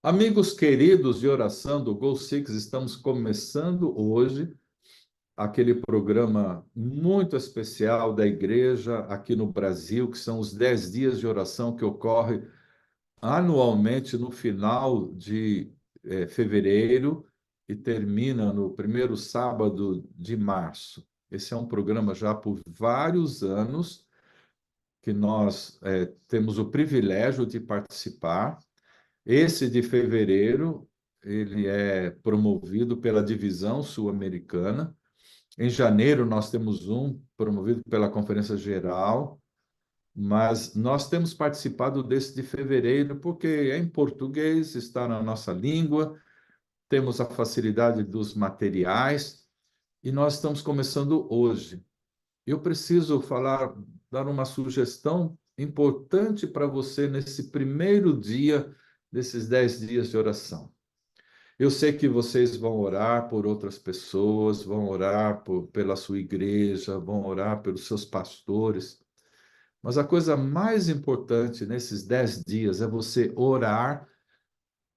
Amigos queridos de oração do Go Six, estamos começando hoje aquele programa muito especial da igreja aqui no Brasil, que são os 10 dias de oração que ocorre anualmente no final de fevereiro e termina no primeiro sábado de março. Esse é um programa já por vários anos que nós temos o privilégio de participar. Esse de fevereiro, ele é promovido pela Divisão Sul-Americana. Em janeiro, nós temos um promovido pela Conferência Geral, mas nós temos participado desse de fevereiro porque é em português, está na nossa língua, temos a facilidade dos materiais e nós estamos começando hoje. Eu preciso dar uma sugestão importante para você nesse primeiro dia desses 10 dias de oração. Eu sei que vocês vão orar por outras pessoas, vão orar pela sua igreja, vão orar pelos seus pastores, mas a coisa mais importante nesses 10 dias é você orar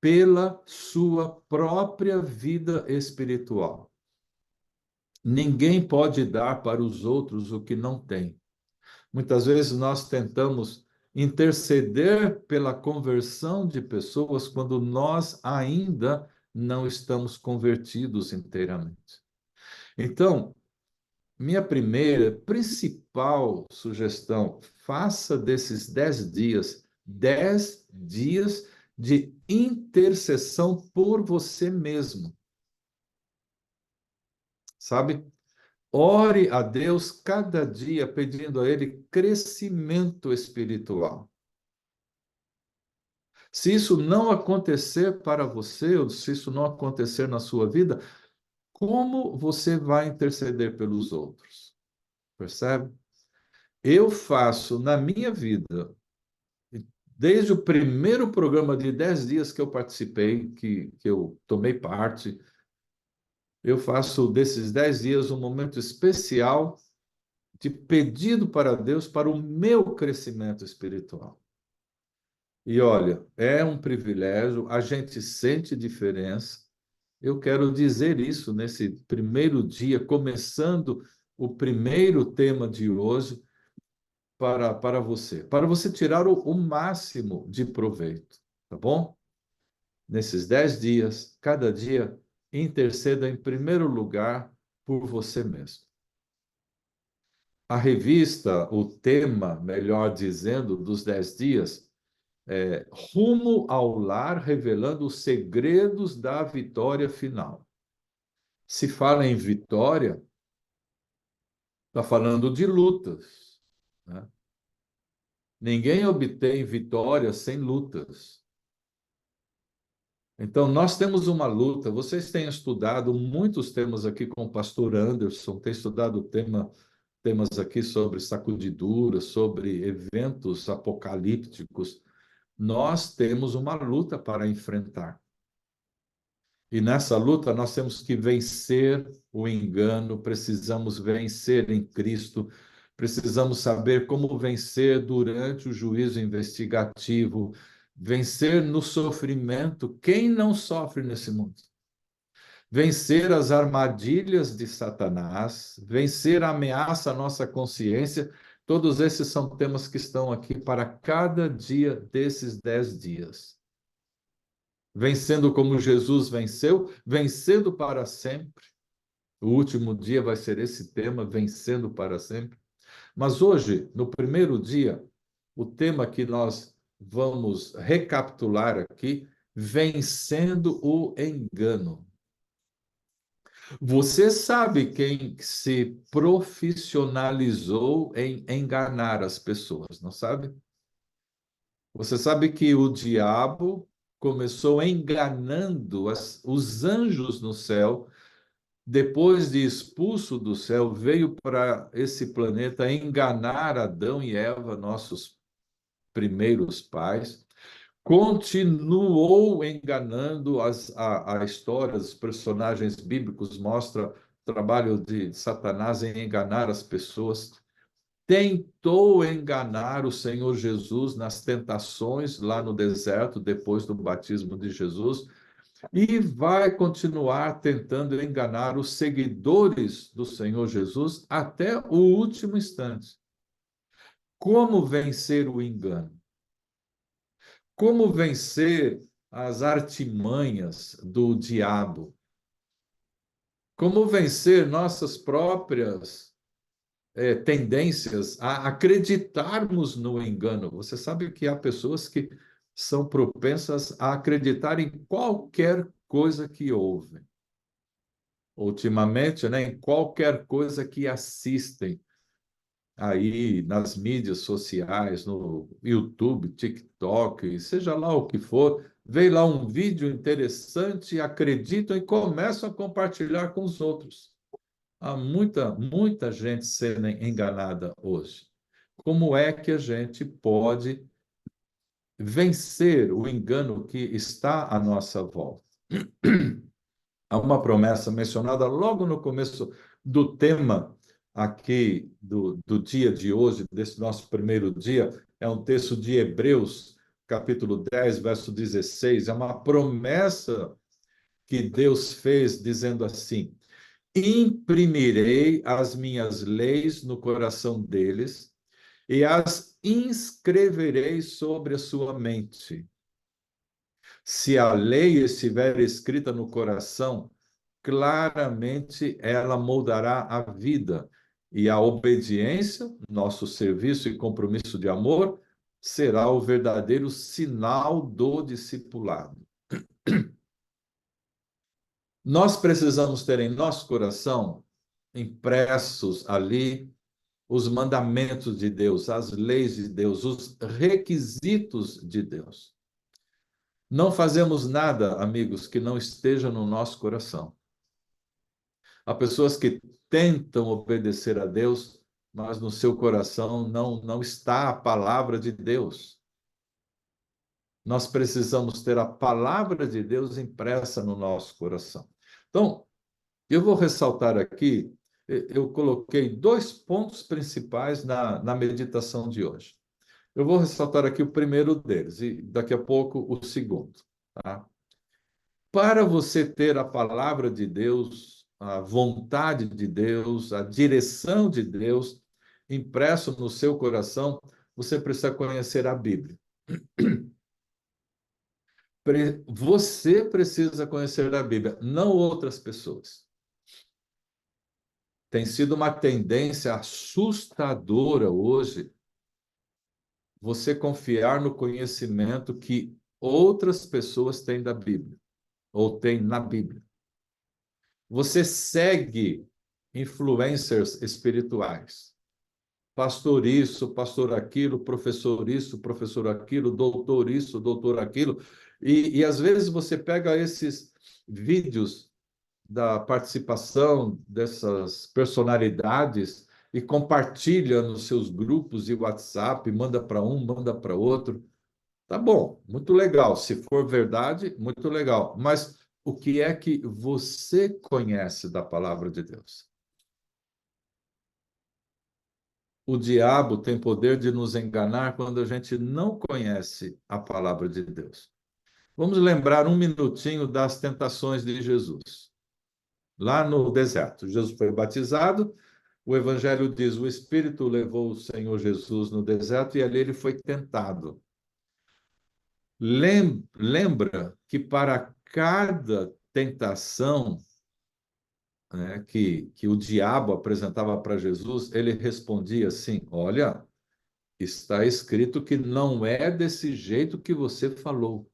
pela sua própria vida espiritual. Ninguém pode dar para os outros o que não tem. Muitas vezes nós tentamos interceder pela conversão de pessoas quando nós ainda não estamos convertidos inteiramente. Então, minha primeira, principal sugestão, faça desses 10 dias de intercessão por você mesmo. Sabe? Ore a Deus cada dia, pedindo a Ele crescimento espiritual. Se isso não acontecer para você, ou se isso não acontecer na sua vida, como você vai interceder pelos outros? Percebe? Eu faço na minha vida, desde o primeiro programa de 10 dias que eu participei, que eu tomei parte, eu faço desses 10 dias um momento especial de pedido para Deus para o meu crescimento espiritual. E olha, é um privilégio, a gente sente diferença. Eu quero dizer isso nesse primeiro dia, começando o primeiro tema de hoje para você tirar o máximo de proveito, tá bom? Nesses 10 dias, cada dia, interceda em primeiro lugar por você mesmo. A revista, o tema, melhor dizendo, dos 10 dias, Rumo ao Lar, revelando os segredos da vitória final. Se fala em vitória, está falando de lutas, né? Ninguém obtém vitória sem lutas. Então, nós temos uma luta. Vocês têm estudado muitos temas aqui com o pastor Anderson, tem estudado temas aqui sobre sacudiduras, sobre eventos apocalípticos. Nós temos uma luta para enfrentar. E nessa luta nós temos que vencer o engano, precisamos vencer em Cristo, precisamos saber como vencer durante o juízo investigativo, vencer no sofrimento. Quem não sofre nesse mundo? Vencer as armadilhas de Satanás, vencer a ameaça à nossa consciência. Todos esses são temas que estão aqui para cada dia desses 10 dias. Vencendo como Jesus venceu, vencendo para sempre. O último dia vai ser esse tema, vencendo para sempre. Mas hoje, no primeiro dia, o tema que nós vamos recapitular aqui, vencendo o engano. Você sabe quem se profissionalizou em enganar as pessoas, não sabe? Você sabe que o diabo começou enganando os anjos no céu, depois de expulso do céu, veio para esse planeta enganar Adão e Eva, nossos primeiros pais, continuou enganando a história, os personagens bíblicos mostra o trabalho de Satanás em enganar as pessoas. tentou enganar o Senhor Jesus nas tentações lá no deserto, depois do batismo de Jesus, e vai continuar tentando enganar os seguidores do Senhor Jesus até o último instante. Como vencer o engano? Como vencer as artimanhas do diabo? Como vencer nossas próprias tendências a acreditarmos no engano? Você sabe que há pessoas que são propensas a acreditar em qualquer coisa que ouvem. Ultimamente, né, em qualquer coisa que assistem aí nas mídias sociais, no YouTube, TikTok, seja lá o que for, vem lá um vídeo interessante, acreditam e começam a compartilhar com os outros. Há muita gente sendo enganada hoje. Como é que a gente pode vencer o engano que está à nossa volta? Há uma promessa mencionada logo no começo do tema aqui do dia de hoje, desse nosso primeiro dia, é um texto de Hebreus, capítulo 10, verso 16, é uma promessa que Deus fez dizendo assim: imprimirei as minhas leis no coração deles e as inscreverei sobre a sua mente. Se a lei estiver escrita no coração, claramente ela moldará a vida, e a obediência, nosso serviço e compromisso de amor, será o verdadeiro sinal do discipulado. Nós precisamos ter em nosso coração impressos ali os mandamentos de Deus, as leis de Deus, os requisitos de Deus. Não fazemos nada, amigos, que não esteja no nosso coração. Há pessoas que tentam obedecer a Deus, mas no seu coração não está a palavra de Deus. Nós precisamos ter a palavra de Deus impressa no nosso coração. Então, eu vou ressaltar aqui, eu coloquei 2 pontos principais na meditação de hoje. Eu vou ressaltar aqui o primeiro deles e daqui a pouco o segundo, tá? Para você ter a palavra de Deus, a vontade de Deus, a direção de Deus impresso no seu coração, você precisa conhecer a Bíblia. Você precisa conhecer a Bíblia, não outras pessoas. Tem sido uma tendência assustadora hoje você confiar no conhecimento que outras pessoas têm da Bíblia, ou têm na Bíblia. Você segue influencers espirituais. Pastor isso, pastor aquilo, professor isso, professor aquilo, doutor isso, doutor aquilo. E às vezes você pega esses vídeos da participação dessas personalidades e compartilha nos seus grupos e WhatsApp, manda para um, manda para outro. Tá bom, muito legal. Se for verdade, muito legal. Mas o que é que você conhece da palavra de Deus? O diabo tem poder de nos enganar quando a gente não conhece a palavra de Deus. Vamos lembrar um minutinho das tentações de Jesus. Lá no deserto, Jesus foi batizado, o Evangelho diz, o Espírito levou o Senhor Jesus no deserto e ali ele foi tentado. Lembra que para cada tentação, né, que o diabo apresentava para Jesus, ele respondia assim: olha, está escrito que não é desse jeito que você falou.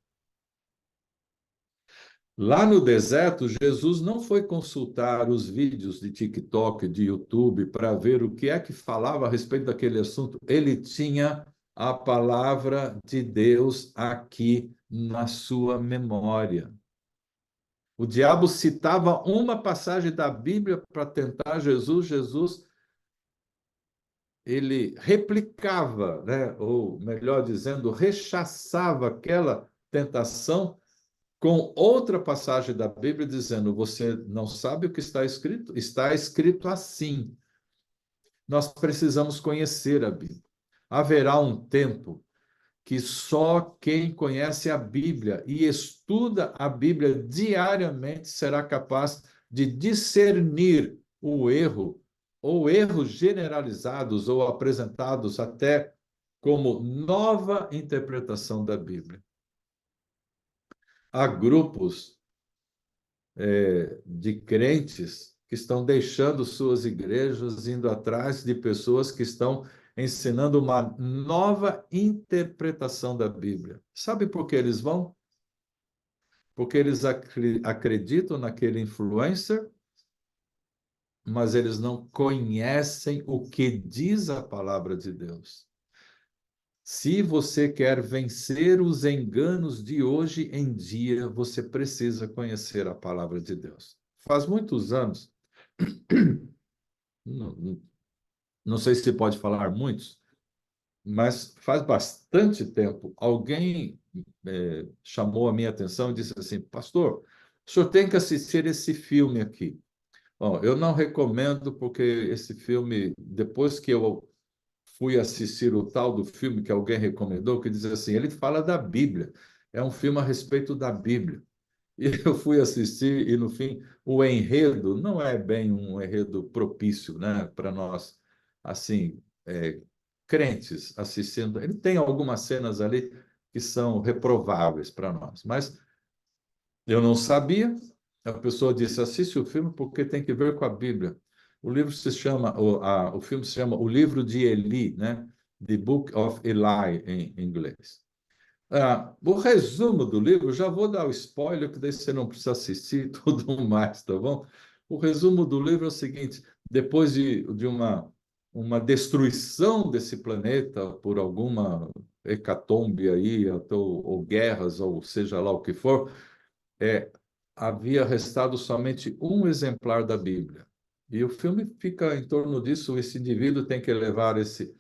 Lá no deserto, Jesus não foi consultar os vídeos de TikTok, de YouTube, para ver o que é que falava a respeito daquele assunto. Ele tinha a palavra de Deus aqui na sua memória. O diabo citava uma passagem da Bíblia para tentar Jesus, ele replicava, né? Ou melhor dizendo, rechaçava aquela tentação com outra passagem da Bíblia dizendo: você não sabe o que está escrito? Está escrito assim. nós precisamos conhecer a Bíblia. Haverá um tempo que só quem conhece a Bíblia e estuda a Bíblia diariamente será capaz de discernir o erro, ou erros generalizados ou apresentados até como nova interpretação da Bíblia. Há grupos de crentes que estão deixando suas igrejas, indo atrás de pessoas que estão ensinando uma nova interpretação da Bíblia. Sabe por que eles vão? Porque eles acreditam naquele influencer, mas eles não conhecem o que diz a palavra de Deus. Se você quer vencer os enganos de hoje em dia, você precisa conhecer a palavra de Deus. Faz muitos anos, não, não sei se pode falar muitos, mas faz bastante tempo, alguém chamou a minha atenção e disse assim, pastor, o senhor tem que assistir esse filme aqui. Bom, eu não recomendo porque esse filme, depois que eu fui assistir o tal do filme que alguém recomendou, que diz assim, ele fala da Bíblia, é um filme a respeito da Bíblia. E eu fui assistir e, no fim, o enredo não é bem um enredo propício, né, para nós, assim, crentes assistindo. Ele tem algumas cenas ali que são reprováveis para nós, mas eu não sabia. A pessoa disse: assiste o filme porque tem que ver com a Bíblia. O livro se chama, o filme se chama O Livro de Eli, né? The Book of Eli, em inglês. O resumo do livro, já vou dar o spoiler, que daí você não precisa assistir tudo mais, tá bom? O resumo do livro é o seguinte: depois de uma destruição desse planeta por alguma hecatombe aí, ou guerras, ou seja lá o que for, é, havia restado somente um exemplar da Bíblia. E o filme fica em torno disso, esse indivíduo tem que levar esse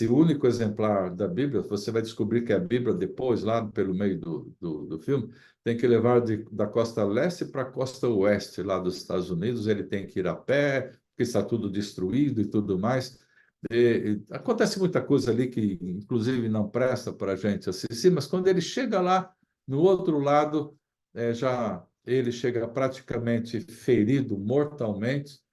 único exemplar da Bíblia, você vai descobrir que é a Bíblia depois, lá pelo meio do filme, tem que levar da costa leste para a costa oeste, lá dos Estados Unidos, ele tem que ir a pé, porque está tudo destruído e tudo mais. Acontece muita coisa ali que, inclusive, não presta para a gente assistir, mas quando ele chega lá, no outro lado, já ele chega praticamente ferido mortalmente,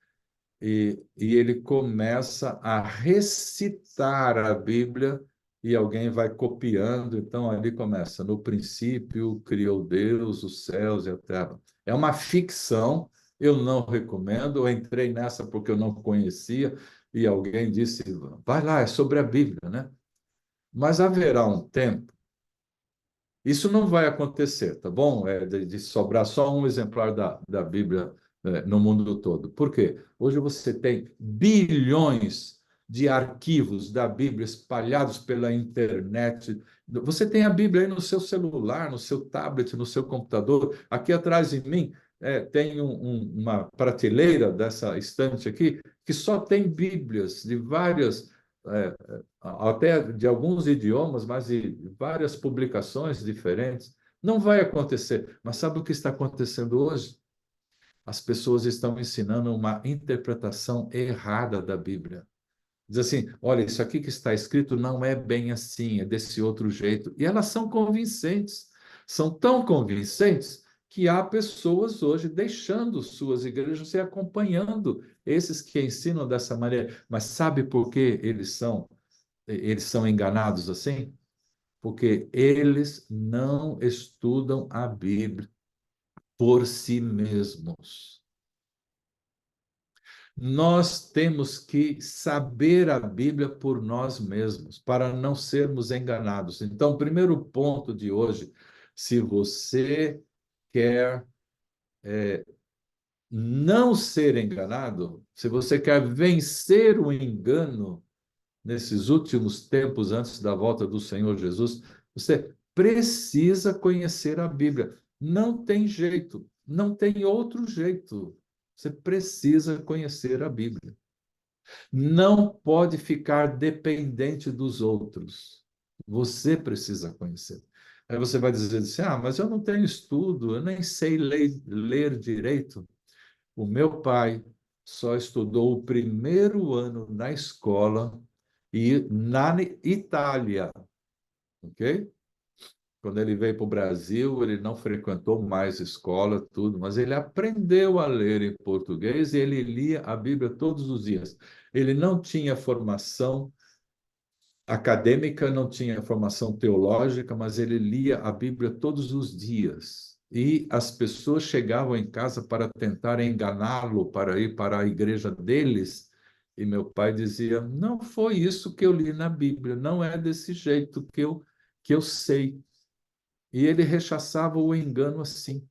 e ele começa a recitar a Bíblia e alguém vai copiando. Então, ali começa: no princípio criou Deus os céus e a terra. É uma ficção, eu não recomendo. Eu entrei nessa porque eu não conhecia e alguém disse: vai lá, é sobre a Bíblia, né? Mas haverá um tempo. Isso não vai acontecer, tá bom? De sobrar só um exemplar da Bíblia, no mundo todo. Por quê? Hoje você tem bilhões de arquivos da Bíblia espalhados pela internet. Você tem a Bíblia aí no seu celular, no seu tablet, no seu computador. Aqui atrás de mim, tem uma prateleira dessa estante aqui que só tem Bíblias de várias. é, Até de alguns idiomas, mas de várias publicações diferentes. Não vai acontecer. Mas sabe o que está acontecendo hoje? As pessoas estão ensinando uma interpretação errada da Bíblia. Diz assim: olha, isso aqui que está escrito não é bem assim, é desse outro jeito. E elas são convincentes. São tão convincentes que há pessoas hoje deixando suas igrejas e acompanhando esses que ensinam dessa maneira. Mas sabe por que eles são enganados assim? Porque eles não estudam a Bíblia por si mesmos. Nós temos que saber a Bíblia por nós mesmos, para não sermos enganados. Então, o primeiro ponto de hoje, se você quer não ser enganado, se você quer vencer o engano, nesses últimos tempos, antes da volta do Senhor Jesus, você precisa conhecer a Bíblia. Não tem jeito, não tem outro jeito. Você precisa conhecer a Bíblia. Não pode ficar dependente dos outros. Você precisa conhecer. Aí você vai dizer assim: mas eu não tenho estudo, eu nem sei ler direito. O meu pai só estudou o primeiro ano na escola e na Itália, ok? Quando ele veio para o Brasil, ele não frequentou mais escola, tudo, mas ele aprendeu a ler em português e ele lia a Bíblia todos os dias. Ele não tinha formação acadêmica, não tinha formação teológica, mas ele lia a Bíblia todos os dias. E as pessoas chegavam em casa para tentar enganá-lo, para ir para a igreja deles. E meu pai dizia: não foi isso que eu li na Bíblia, não é desse jeito que eu sei. E ele rechaçava o engano assim.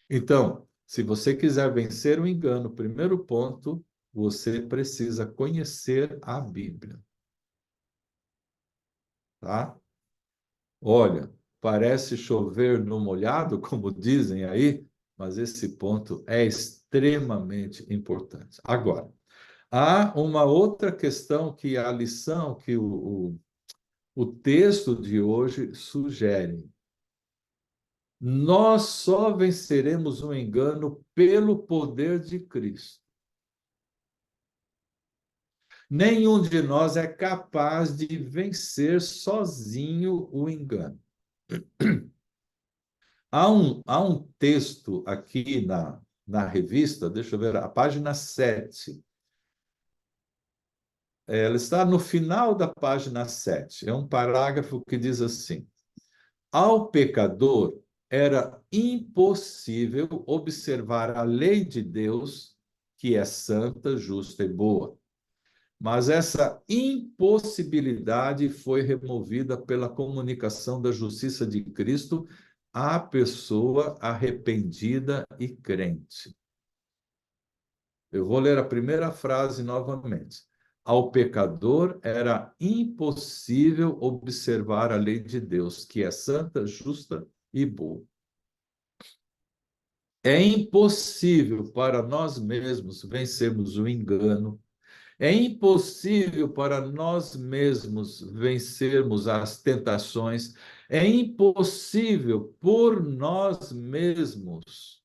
Então, se você quiser vencer o engano, primeiro ponto, você precisa conhecer a Bíblia, tá? Olha, parece chover no molhado, como dizem aí, mas esse ponto é extremamente importante. Agora, há uma outra questão que a lição que o texto de hoje sugere. Nós só venceremos o engano pelo poder de Cristo. Nenhum de nós é capaz de vencer sozinho o engano. Há um texto aqui na revista, deixa eu ver, a página 7. Ela está no final da página 7. É um parágrafo que diz assim: ao pecador era impossível observar a lei de Deus, que é santa, justa e boa. Mas essa impossibilidade foi removida pela comunicação da justiça de Cristo à pessoa arrependida e crente. Eu vou ler a primeira frase novamente. Ao pecador era impossível observar a lei de Deus, que é santa, justa e boa. É impossível para nós mesmos vencermos o engano. É impossível para nós mesmos vencermos as tentações. É impossível por nós mesmos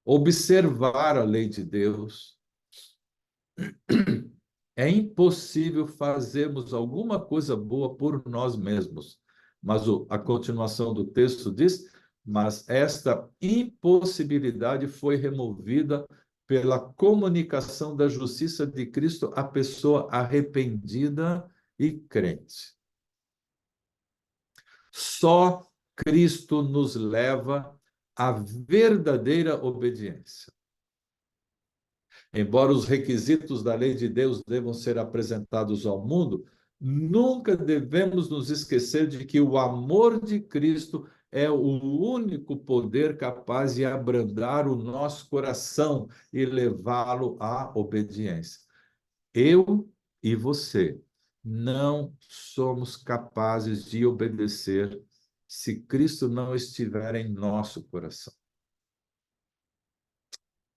observar a lei de Deus. É impossível fazermos alguma coisa boa por nós mesmos. Mas a continuação do texto diz: mas esta impossibilidade foi removida pela comunicação da justiça de Cristo à pessoa arrependida e crente. Só Cristo nos leva à verdadeira obediência. Embora os requisitos da lei de Deus devam ser apresentados ao mundo, nunca devemos nos esquecer de que o amor de Cristo é o único poder capaz de abrandar o nosso coração e levá-lo à obediência. Eu e você não somos capazes de obedecer se Cristo não estiver em nosso coração.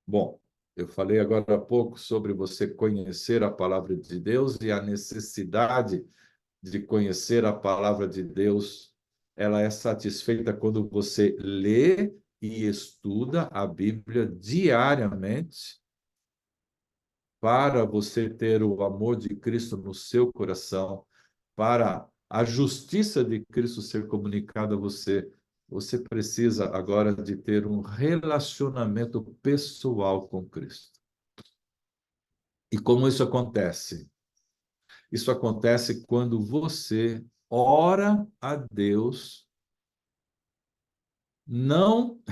Bom, eu falei agora há pouco sobre você conhecer a palavra de Deus e a necessidade de conhecer a palavra de Deus. Ela é satisfeita quando você lê e estuda a Bíblia diariamente para você ter o amor de Cristo no seu coração, para a justiça de Cristo ser comunicada a você. Você precisa agora de ter um relacionamento pessoal com Cristo. E como isso acontece? Isso acontece quando você ora a Deus. Não,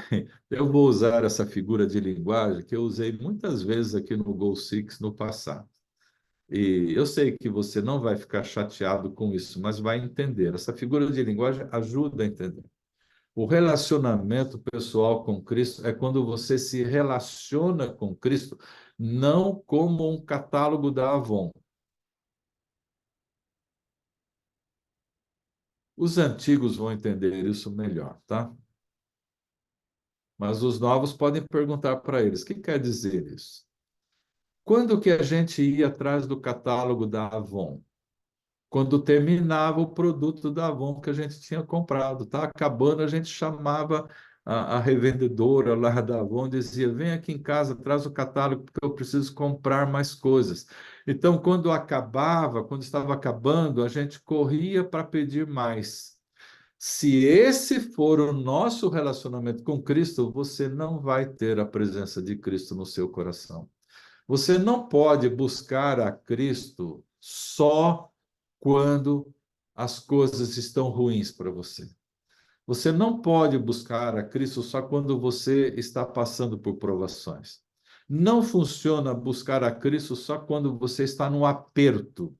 eu vou usar essa figura de linguagem que eu usei muitas vezes aqui no Go Six no passado. E eu sei que você não vai ficar chateado com isso, mas vai entender. Essa figura de linguagem ajuda a entender. O relacionamento pessoal com Cristo é quando você se relaciona com Cristo, não como um catálogo da Avon. Os antigos vão entender isso melhor, tá? Mas os novos podem perguntar para eles: o que quer dizer isso? Quando que a gente ia atrás do catálogo da Avon? Quando terminava o produto da Avon que a gente tinha comprado, tá acabando, a gente chamava a revendedora lá da Avon dizia: vem aqui em casa, traz o catálogo, porque eu preciso comprar mais coisas. Então, quando acabava, quando estava acabando, a gente corria para pedir mais. Se esse for o nosso relacionamento com Cristo, você não vai ter a presença de Cristo no seu coração. Você não pode buscar a Cristo só quando as coisas estão ruins para você. Você não pode buscar a Cristo só quando você está passando por provações. Não funciona buscar a Cristo só quando você está num aperto,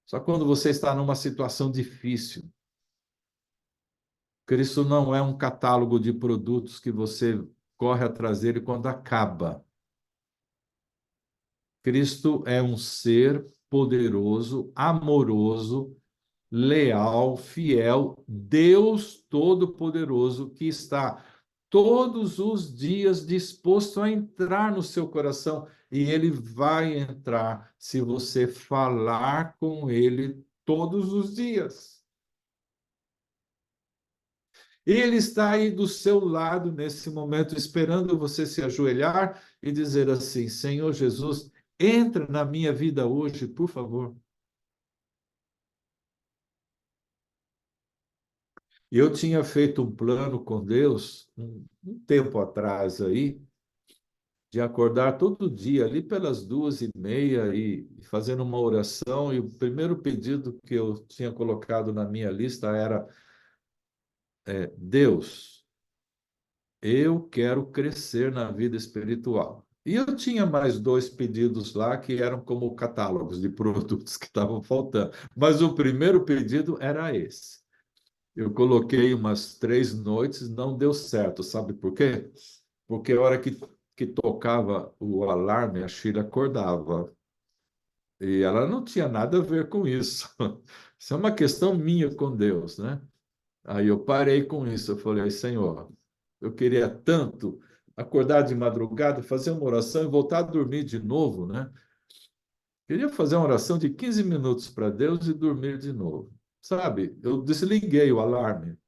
só quando você está numa situação difícil. Cristo não é um catálogo de produtos que você corre atrás dele quando acaba. Cristo é um ser poderoso, amoroso, leal, fiel, Deus Todo-Poderoso que está todos os dias disposto a entrar no seu coração e ele vai entrar se você falar com ele todos os dias. Ele está aí do seu lado nesse momento, esperando você se ajoelhar e dizer assim: Senhor Jesus, entra na minha vida hoje, por favor. Eu tinha feito um plano com Deus um tempo atrás aí, de acordar todo dia ali pelas 2h30 e fazendo uma oração. E o primeiro pedido que eu tinha colocado na minha lista era: Deus, eu quero crescer na vida espiritual. E eu tinha mais dois pedidos lá que eram como catálogos de produtos que estavam faltando. Mas o primeiro pedido era esse. Eu coloquei umas 3 noites, não deu certo. Sabe por quê? Porque a hora que tocava o alarme, a Sheila acordava. E ela não tinha nada a ver com isso. Isso é uma questão minha com Deus, né? Aí eu parei com isso. Eu falei: Senhor, eu queria tanto acordar de madrugada, fazer uma oração e voltar a dormir de novo, né? Queria fazer uma oração de 15 minutos para Deus e dormir de novo. Sabe? Eu desliguei o alarme.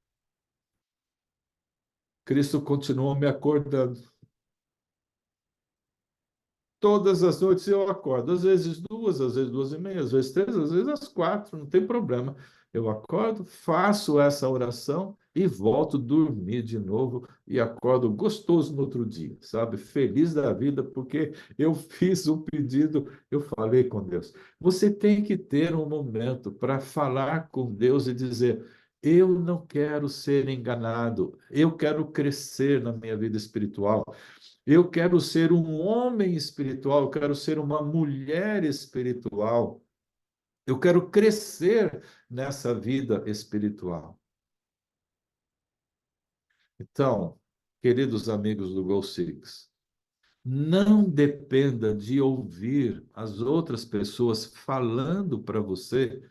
Cristo continuou me acordando. Todas as noites eu acordo, às vezes 2, às vezes 2h30, às vezes 3, às vezes às 4, não tem problema. Eu acordo, faço essa oração e volto a dormir de novo e acordo gostoso no outro dia, sabe? Feliz da vida, porque eu fiz o pedido, eu falei com Deus. Você tem que ter um momento para falar com Deus e dizer: eu não quero ser enganado, eu quero crescer na minha vida espiritual. Eu quero ser um homem espiritual, eu quero ser uma mulher espiritual, eu quero crescer nessa vida espiritual. Então, queridos amigos do Go Six, não dependa de ouvir as outras pessoas falando para você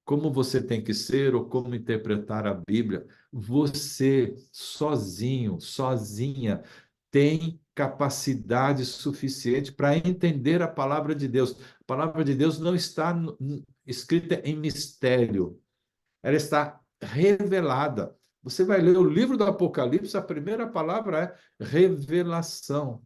como você tem que ser ou como interpretar a Bíblia. Você, sozinho, sozinha, tem capacidade suficiente para entender a palavra de Deus. A palavra de Deus não está escrita em mistério, ela está revelada. Você vai ler o livro do Apocalipse, a primeira palavra é revelação.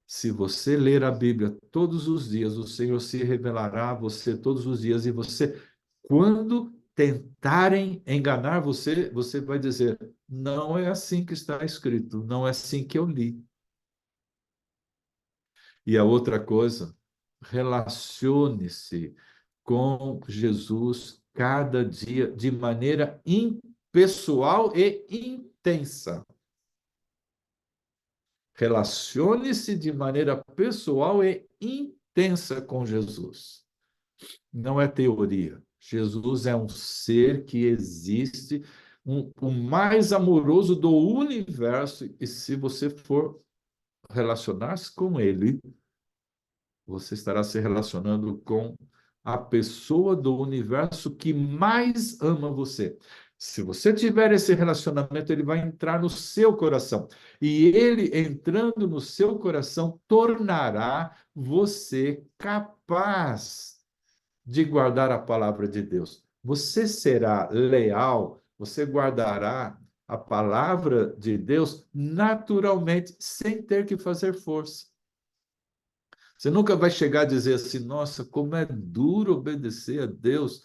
Se você ler a Bíblia todos os dias, o Senhor se revelará a você todos os dias, e você, quando tentarem enganar você, você vai dizer: não é assim que está escrito, não é assim que eu li. E a outra coisa, relacione-se com Jesus cada dia de maneira impessoal e intensa. Relacione-se de maneira pessoal e intensa com Jesus. Não é teoria. Jesus é um ser que existe, o mais amoroso do universo, e se você for relacionar-se com ele, você estará se relacionando com a pessoa do universo que mais ama você. Se você tiver esse relacionamento, ele vai entrar no seu coração. E ele, entrando no seu coração, tornará você capaz de guardar a palavra de Deus. Você será leal, você guardará a palavra de Deus naturalmente, sem ter que fazer força. Você nunca vai chegar a dizer assim, nossa, como é duro obedecer a Deus.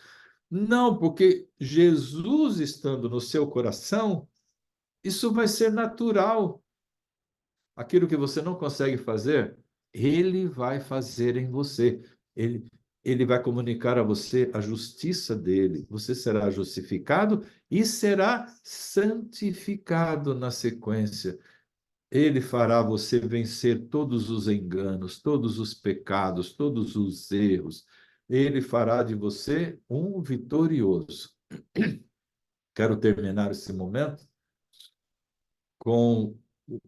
Não, porque Jesus estando no seu coração, isso vai ser natural. Aquilo que você não consegue fazer, ele vai fazer em você. Ele vai comunicar a você a justiça dele. Você será justificado e será santificado na sequência. Ele fará você vencer todos os enganos, todos os pecados, todos os erros. Ele fará de você um vitorioso. Quero terminar esse momento com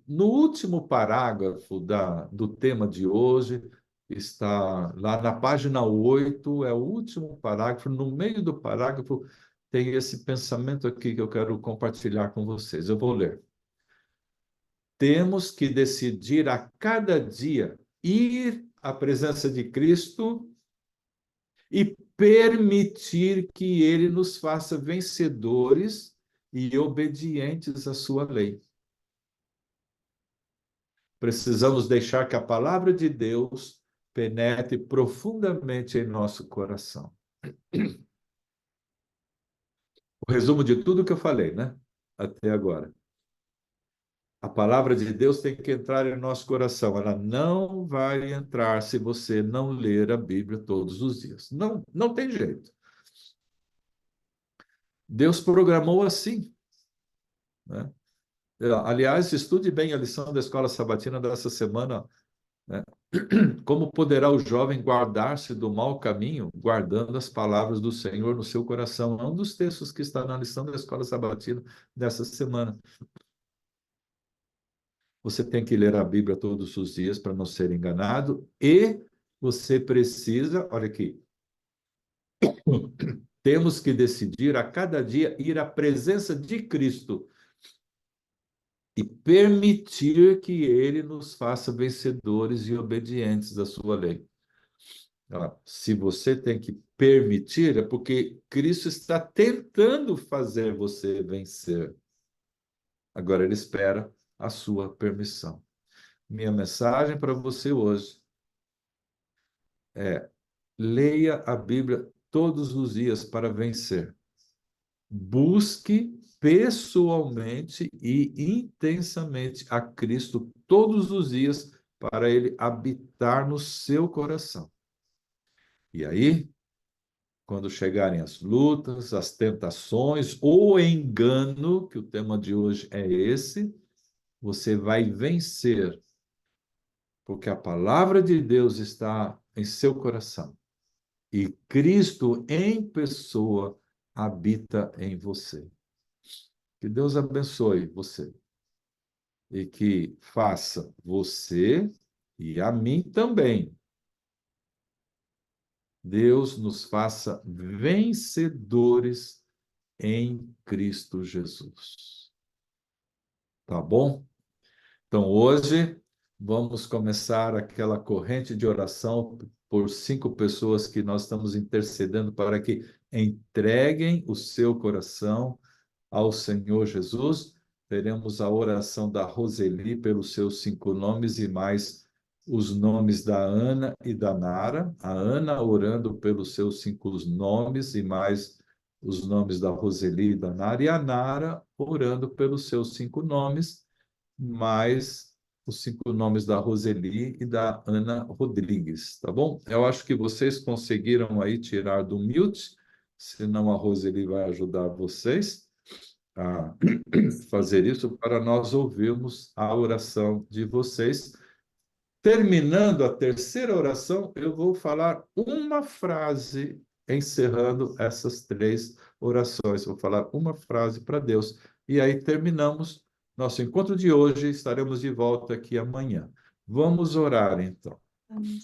no último parágrafo do tema de hoje, está lá na página 8, é o último parágrafo, no meio do parágrafo tem esse pensamento aqui que eu quero compartilhar com vocês. Eu vou ler. Temos que decidir a cada dia ir à presença de Cristo e permitir que ele nos faça vencedores e obedientes à sua lei. Precisamos deixar que a palavra de Deus penetre profundamente em nosso coração. O resumo de tudo que eu falei, né? Até agora. A palavra de Deus tem que entrar em nosso coração. Ela não vai entrar se você não ler a Bíblia todos os dias. Não, não tem jeito. Deus programou assim, né? Aliás, estude bem a lição da Escola Sabatina dessa semana, né? Como poderá o jovem guardar-se do mau caminho, guardando as palavras do Senhor no seu coração? É um dos textos que está na lição da Escola Sabatina dessa semana. Você tem que ler a Bíblia todos os dias para não ser enganado e você precisa, olha aqui, temos que decidir a cada dia ir à presença de Cristo e permitir que ele nos faça vencedores e obedientes da sua lei. Se você tem que permitir, é porque Cristo está tentando fazer você vencer. Agora ele espera a sua permissão. Minha mensagem para você hoje é: leia a Bíblia todos os dias para vencer. Busque pessoalmente e intensamente a Cristo todos os dias para ele habitar no seu coração. E aí, quando chegarem as lutas, as tentações ou engano, que o tema de hoje é esse, você vai vencer, porque a palavra de Deus está em seu coração e Cristo em pessoa habita em você. Que Deus abençoe você e que faça você e a mim também. Deus nos faça vencedores em Cristo Jesus. Tá bom? Então, hoje, vamos começar aquela corrente de oração por 5 pessoas que nós estamos intercedendo para que entreguem o seu coração ao Senhor Jesus. Teremos a oração da Roseli pelos seus 5 nomes e mais os nomes da Ana e da Nara. A Ana orando pelos seus 5 nomes e mais os nomes da Roseli e da Nara. E a Nara orando pelos seus 5 nomes, mais os 5 nomes da Roseli e da Ana Rodrigues, tá bom? Eu acho que vocês conseguiram aí tirar do mute, senão a Roseli vai ajudar vocês a fazer isso para nós ouvirmos a oração de vocês. Terminando a terceira oração, eu vou falar uma frase encerrando essas 3 orações. Vou falar uma frase para Deus. E aí terminamos nosso encontro de hoje. Estaremos de volta aqui amanhã. Vamos orar, então.